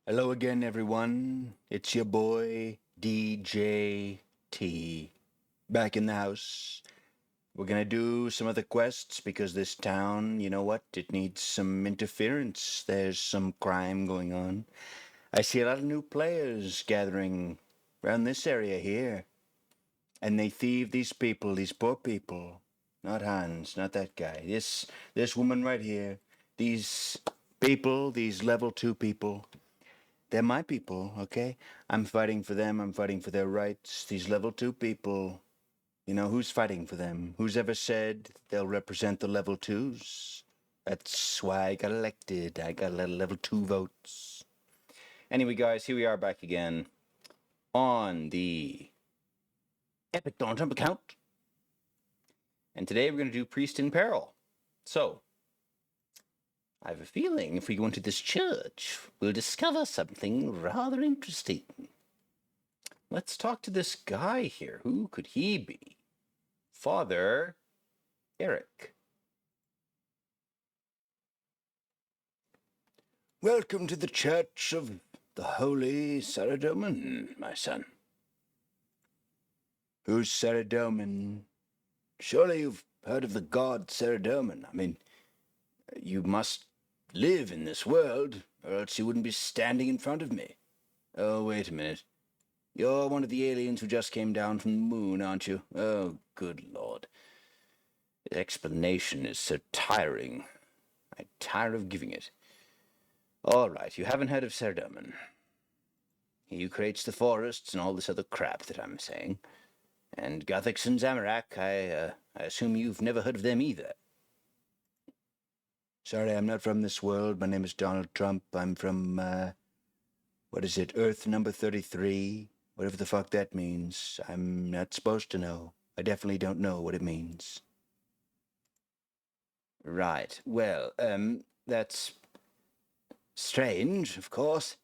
Hello again, everyone. It's your boy, DJT, back in the house. We're gonna do some other quests because this town, you know what? It needs some interference. There's some crime going on. I see a lot of new players gathering around this area here. And they thieve these people, these poor people. Not Hans, not that guy. This woman right here. These people, these level 2 people. They're my people, okay? I'm fighting for them. I'm fighting for their rights. These level 2 people, who's fighting for them? Who's ever said they'll represent the level 2s? That's why I got elected. I got a lot of level 2 votes. Anyway, guys, here we are back again on the Epic Donald Trump account. And today we're going to do Priest in Peril. So, I have a feeling if we go into this church, we'll discover something rather interesting. Let's talk to this guy here. Who could he be? Father Eric. Welcome to the Church of the Holy Saradomin, my son. Who's Saradomin? Surely you've heard of the god Saradomin. I mean, you must live in this world, or else you wouldn't be standing in front of me. Oh, wait a minute. You're one of the aliens who just came down from the moon, aren't you? Oh, good Lord. The explanation is so tiring. I tire of giving it. All right, you haven't heard of Saradomin. He who creates the forests and all this other crap that I'm saying. And Gothics and Zamorak, I assume you've never heard of them either. Sorry, I'm not from this world. My name is Donald Trump. I'm from, Earth number 33? Whatever the fuck that means. I'm not supposed to know. I definitely don't know what it means. Right. Well, that's strange, of course.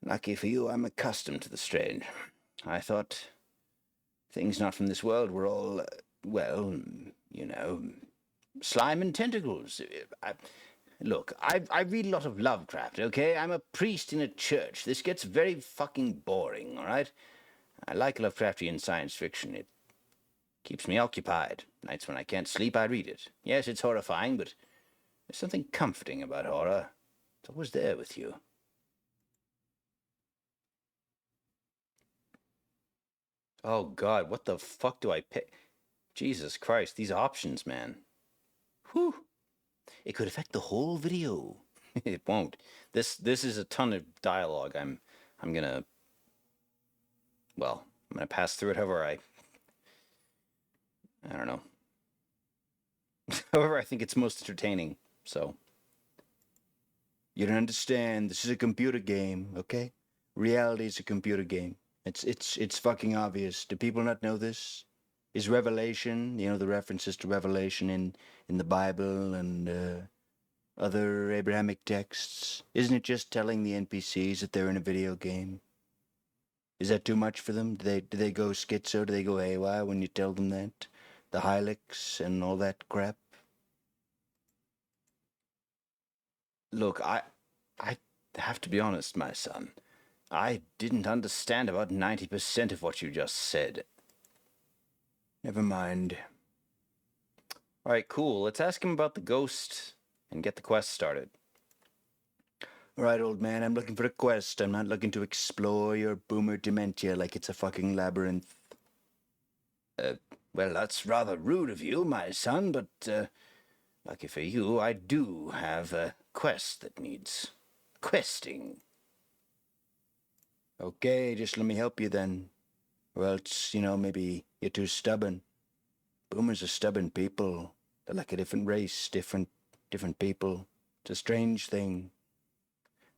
Lucky for you, I'm accustomed to the strange. I thought things not from this world were all, slime and tentacles. Look, I read a lot of Lovecraft, okay? I'm a priest in a church. This gets very fucking boring, all right? I like Lovecraftian science fiction. It keeps me occupied. Nights when I can't sleep, I read it. Yes, it's horrifying, but there's something comforting about horror. It's always there with you. Oh, God, what the fuck do I pick? Jesus Christ, these options, man. Whew. It could affect the whole video. It won't. This is a ton of dialogue. I'm gonna pass through it however I don't know. However I think it's most entertaining. So you don't understand. This is a computer game, okay? Reality is a computer game. It's fucking obvious. Do people not know this? Is Revelation, the references to Revelation in the Bible and other Abrahamic texts, isn't it just telling the NPCs that they're in a video game? Is that too much for them? Do they go schizo? Do they go haywire when you tell them that? The Hilux and all that crap? Look, I have to be honest, my son. I didn't understand about 90% of what you just said. Never mind. All right, cool. Let's ask him about the ghost and get the quest started. All right, old man, I'm looking for a quest. I'm not looking to explore your boomer dementia like it's a fucking labyrinth. Well, that's rather rude of you, my son, but, lucky for you, I do have a quest that needs questing. Okay, just let me help you then. Or else, maybe you're too stubborn. Boomers are stubborn people. They're like a different race, different people. It's a strange thing.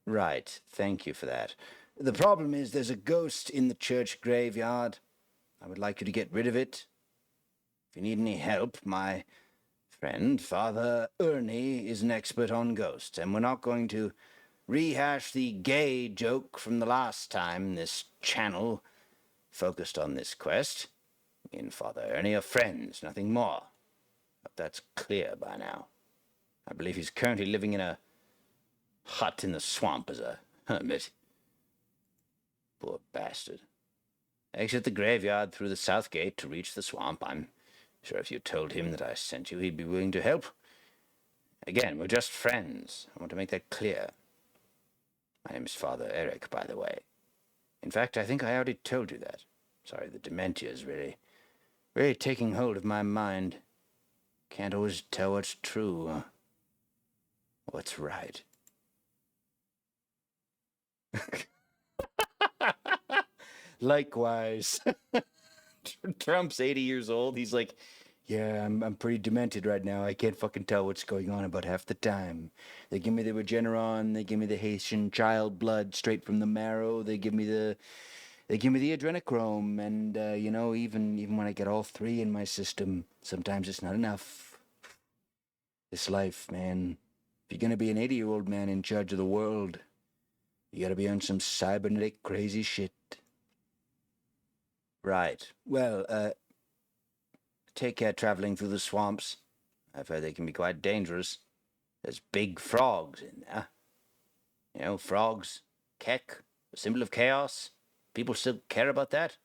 Right, thank you for that. The problem is there's a ghost in the church graveyard. I would like you to get rid of it. If you need any help, my friend, Father Ernie, is an expert on ghosts, and we're not going to rehash the gay joke from the last time this channel focused on this quest. Me and Father Ernie are friends, nothing more. Hope that's clear by now. I believe he's currently living in a hut in the swamp as a Hermit. Poor bastard. Exit the graveyard through the south gate to reach the swamp. I'm sure if you told him that I sent you, he'd be willing to help. Again, we're just friends. I want to make that clear. My name's Father Eric, by the way. In fact, I think I already told you that. Sorry, the dementia is really taking hold of my mind. Can't always tell what's true, what's right. Likewise. Trump's 80 years old. He's like, yeah, I'm pretty demented right now. I can't fucking tell what's going on about half the time. They give me the Regeneron. They give me the Haitian child blood straight from the marrow. They give me the adrenochrome. And, even when I get all three in my system, sometimes it's not enough. This life, man. If you're going to be an 80-year-old man in charge of the world, you got to be on some cybernetic crazy shit. Right. Well, take care traveling through the swamps. I've heard they can be quite dangerous. There's big frogs in there. You know, frogs, Kek, a symbol of chaos. People still care about that?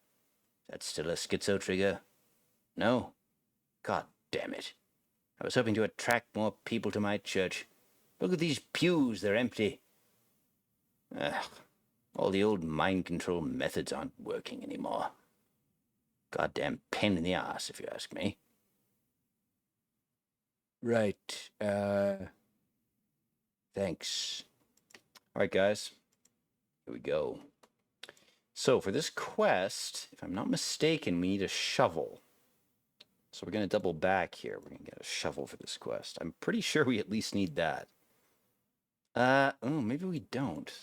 That's still a schizo trigger. No? God damn it. I was hoping to attract more people to my church. Look at these pews, they're empty. Ugh, all the old mind control methods aren't working anymore. Goddamn pain in the ass, if you ask me. Right. Thanks. All right, guys. Here we go. So for this quest, if I'm not mistaken, we need a shovel. So we're going to double back here. We're going to get a shovel for this quest. I'm pretty sure we at least need that. Maybe we don't.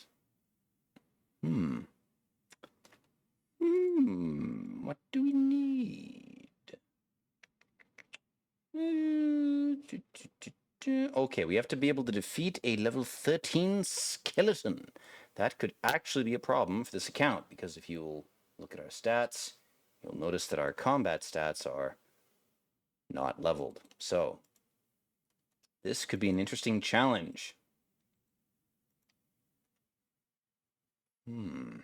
What do we need? Okay, we have to be able to defeat a level 13 skeleton. That could actually be a problem for this account, because if you'll look at our stats, you'll notice that our combat stats are not leveled. So, this could be an interesting challenge. Do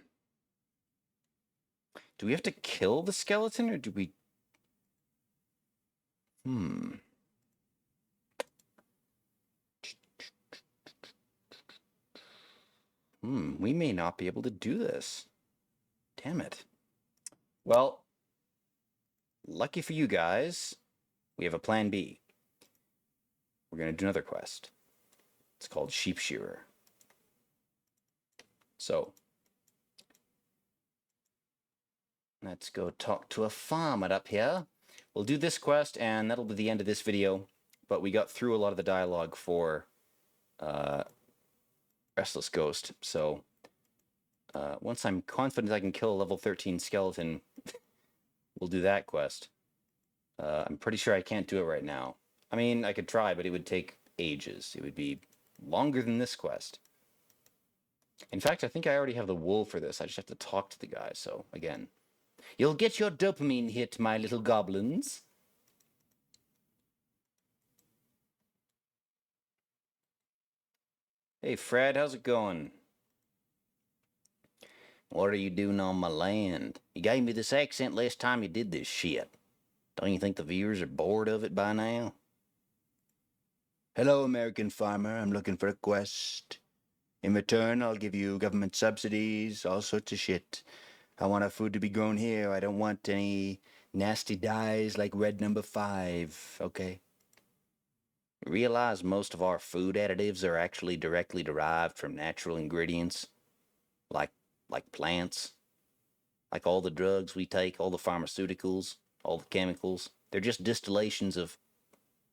we have to kill the skeleton, or do we... We may not be able to do this. Damn it. Well, lucky for you guys, we have a plan B. We're going to do another quest. It's called Sheep Shearer. So, let's go talk to a farmer up here. We'll do this quest, and that'll be the end of this video. But we got through a lot of the dialogue for Restless Ghost. So, once I'm confident I can kill a level 13 skeleton, we'll do that quest. I'm pretty sure I can't do it right now. I mean, I could try, but it would take ages. It would be longer than this quest. In fact, I think I already have the wool for this. I just have to talk to the guy. So, again, you'll get your dopamine hit, my little goblins. Hey, Fred, how's it going? What are you doing on my land? You gave me this accent last time you did this shit. Don't you think the viewers are bored of it by now? Hello, American farmer. I'm looking for a quest. In return, I'll give you government subsidies, all sorts of shit. I want our food to be grown here. I don't want any nasty dyes like red number 5, okay? Realize most of our food additives are actually directly derived from natural ingredients, like plants. Like all the drugs we take, all the pharmaceuticals, all the chemicals. They're just distillations of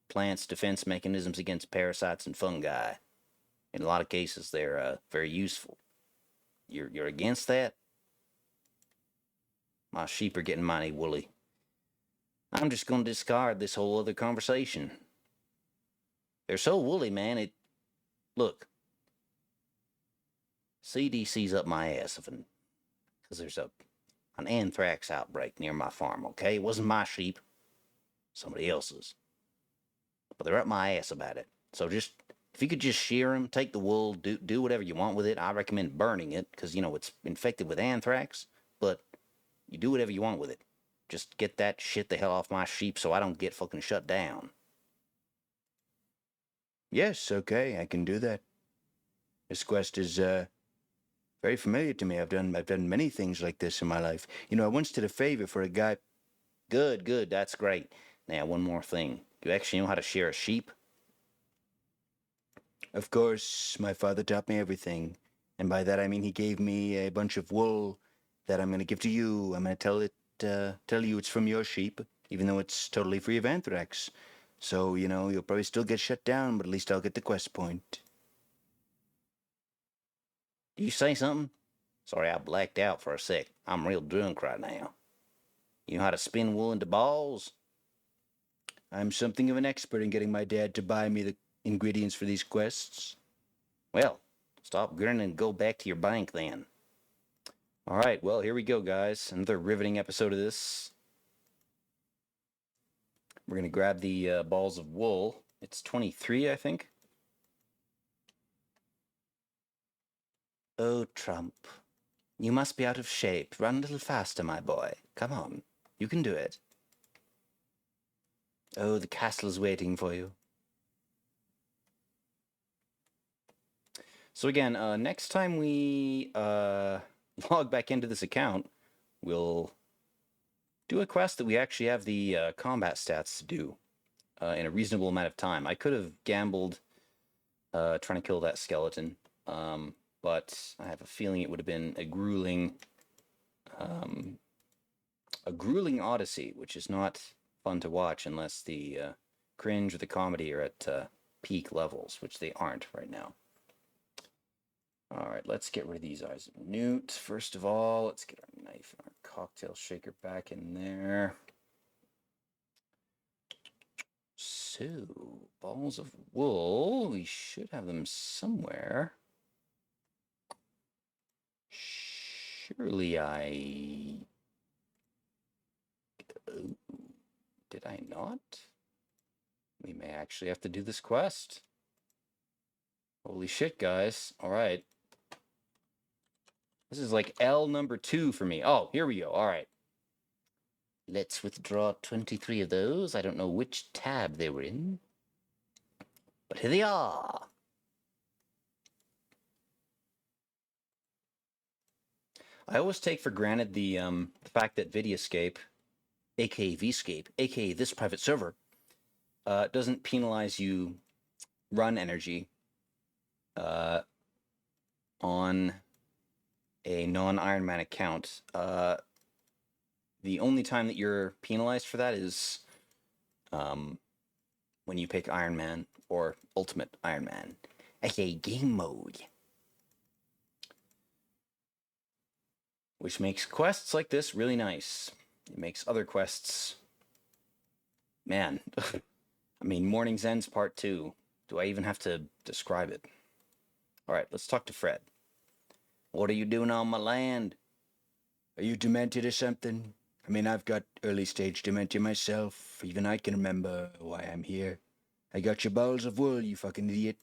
plants' defense mechanisms against parasites and fungi. In a lot of cases, they're very useful. You're against that? My sheep are getting mighty woolly. I'm just going to discard this whole other conversation. They're so woolly, man, Look. CDC's up my ass because there's an anthrax outbreak near my farm, okay? It wasn't my sheep. Somebody else's. But they're up my ass about it. So just If you could just shear them, take the wool, do whatever you want with it. I recommend burning it because, you know, it's infected with anthrax, but you do whatever you want with it. Just get that shit the hell off my sheep so I don't get fucking shut down. Yes, okay, I can do that. This quest is very familiar to me. I've done many things like this in my life. You know, I once did a favor for a guy. Good, good, that's great. Now, one more thing. You actually know how to shear a sheep? Of course, my father taught me everything. And by that I mean he gave me a bunch of wool that I'm going to give to you. I'm going to tell you it's from your sheep, even though it's totally free of anthrax. So, you know, you'll probably still get shut down, but at least I'll get the quest point. Do you say something? Sorry, I blacked out for a sec. I'm real drunk right now. You know how to spin wool into balls? I'm something of an expert in getting my dad to buy me the ingredients for these quests. Well, stop grinning and go back to your bank then. All right, well, here we go, guys. Another riveting episode of this. We're going to grab the balls of wool. It's 23, I think. Oh, Trump. You must be out of shape. Run a little faster, my boy. Come on. You can do it. Oh, the castle's waiting for you. So again, next time we log back into this account, we'll do a quest that we actually have the combat stats to do in a reasonable amount of time. I could have gambled trying to kill that skeleton, but I have a feeling it would have been a grueling odyssey, which is not fun to watch unless the cringe or the comedy are at peak levels, which they aren't right now. All right, let's get rid of these eyes of newt. First of all, let's get our knife and our cocktail shaker back in there. So, balls of wool, we should have them somewhere. Surely I... Oh, did I not? We may actually have to do this quest. Holy shit, guys. All right. This is like L number 2 for me. Oh, here we go. All right. Let's withdraw 23 of those. I don't know which tab they were in, but here they are. I always take for granted the fact that Vidiascape, aka Vscape, aka this private server, doesn't penalize you run energy on a non-Iron Man account. The only time that you're penalized for that is when you pick Iron Man or Ultimate Iron Man, aka game mode. Which makes quests like this really nice. It makes other quests... Man, I mean, Morning's Ends Part 2. Do I even have to describe it? Alright, let's talk to Fred. What are you doing on my land? Are you demented or something? I mean, I've got early stage dementia myself. Even I can remember why I'm here. I got your balls of wool, you fucking idiot.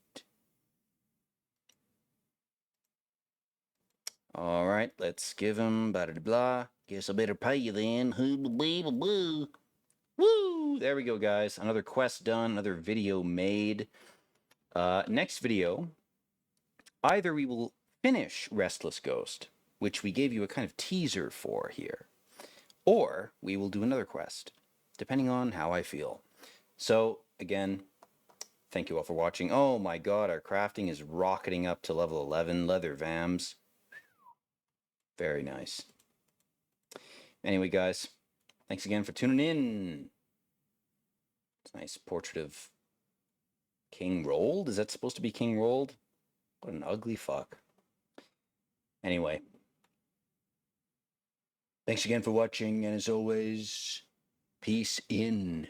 Alright, let's give him blah blah blah. Guess I better pay you then. Woo! There we go, guys. Another quest done, another video made. Next video, either we will finish Restless Ghost, which we gave you a kind of teaser for here, or we will do another quest, depending on how I feel. So, again, thank you all for watching. Oh my god, our crafting is rocketing up to level 11, leather vams. Very nice. Anyway, guys, thanks again for tuning in. It's a nice portrait of King Rolled. Is that supposed to be King Rolled? What an ugly fuck. Anyway, thanks again for watching, and as always, peace in.